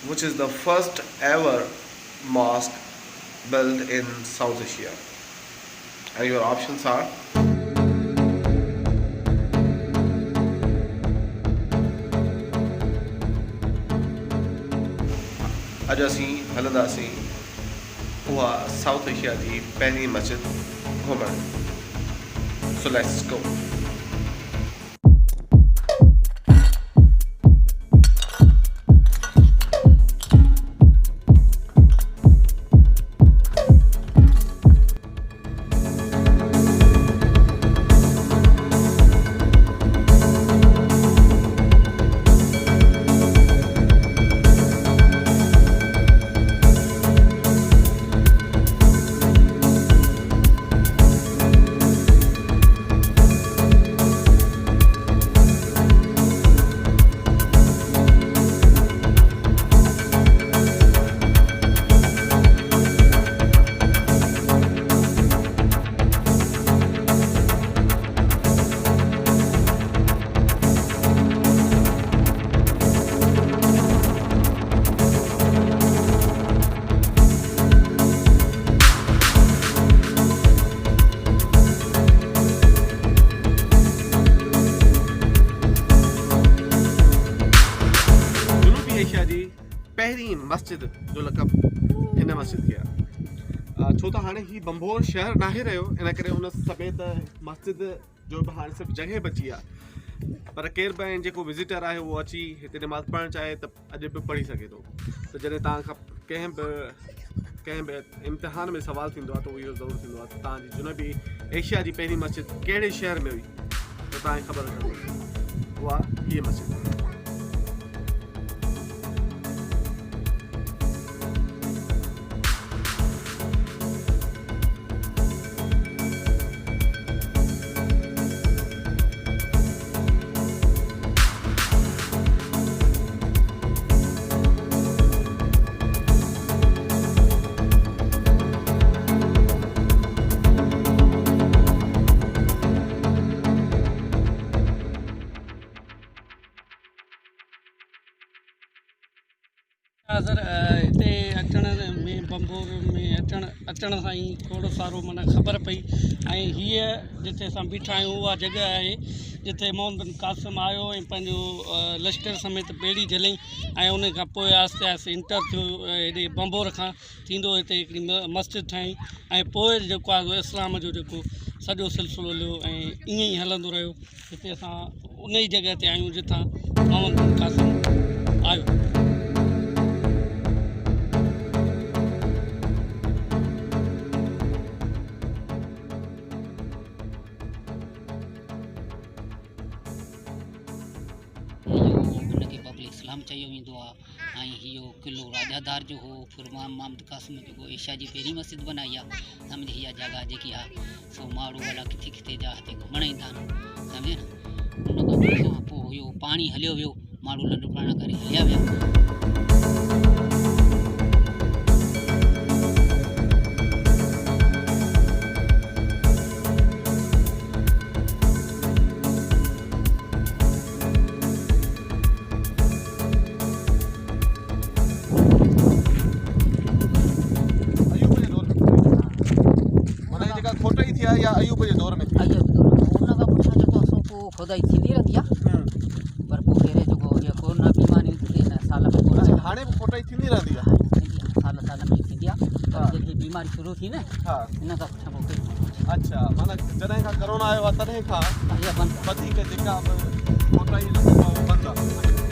which is the first ever mosque built in South Asia. And your options are अॼु असीं हलंदासीं उहा south Asia जी पहिरीं मस्जिद घुमण. So let's go. पहिरीं मस्जिद जो लक़ब हिन मस्जिद खे आहे, छो त हाणे ही बंबोर शहर नाहे रहियो, इन करे हुन समेत मस्जिद जो बि हाणे सिर्फ़ु जॻह बची आहे. पर केरु बि जेको विज़िटर आहे उहो अची हिते नमाज़ पढ़णु चाहे त अॼु बि पढ़ी सघे थो. त जॾहिं तव्हां खां कंहिं बि इम्तिहान में सुवालु थींदो आहे त उहो इहो ज़रूरु थींदो आहे त तव्हांजी जुनूबी एशिया जी पहिरीं मस्जिद कहिड़े शहर में हुई, त तव्हांखे ख़बर रखंदी उहा हीअ मस्जिद. सर हिते अचण में बंबोर में अचण सां ई थोरो सारो माना ख़बर पई. ऐं हीअ जिते असां बीठा आहियूं उहा जॻह आहे जिते मोहम्मद बिन कासिम आयो ऐं पंहिंजो लश्कर समेत ॿेड़ी झलई ऐं उन खां पोइ आहिस्ते आहिस्ते इंटर थियो हेॾे बंबोर खां थींदो हिते हिकिड़ी मस्जिद ठाही ऐं पोइ जेको आहे इस्लाम जो जेको सॼो सिलसिलो हलियो ऐं ईअं ई हलंदो रहियो. हिते असां उन ई जॻह ते आहियूं जितां मोहम्मद बिन कासिम आयो. इस्लाम चयो वेंदो आहे ऐं इहो क़िलो राजादार जो हो. फिर मोहम्मद कासिम जेको एशिया जी पहिरीं मस्जिद बनाई आहे. सम्झ हीअ जॻह जेकी आहे सो माण्हू अलाए किथे किथे जा हिते घुमण ईंदा आहिनि, सम्झे न. उन खां पोइ इहो पाणी हलियो वियो, माण्हू लंड पाण करे हलिया विया. या अयूब जे दौर में उन खां पुठियां जेको असां पोइ खुदाई थींदी रहंदी आहे. पर पोइ कहिड़े जेको इहा कोरोना बीमारी थी हिन साल में कोरोना हाणे बि खोटाई थींदी रहंदी आहे, साल में थींदी आहे. जेकी बीमारी शुरू थी न हिन खां पुठियां पोइ अच्छा माना जॾहिं खां कोरोना आयो आहे तॾहिं खां वधीक जेका बि खोटाई बंदि आहे.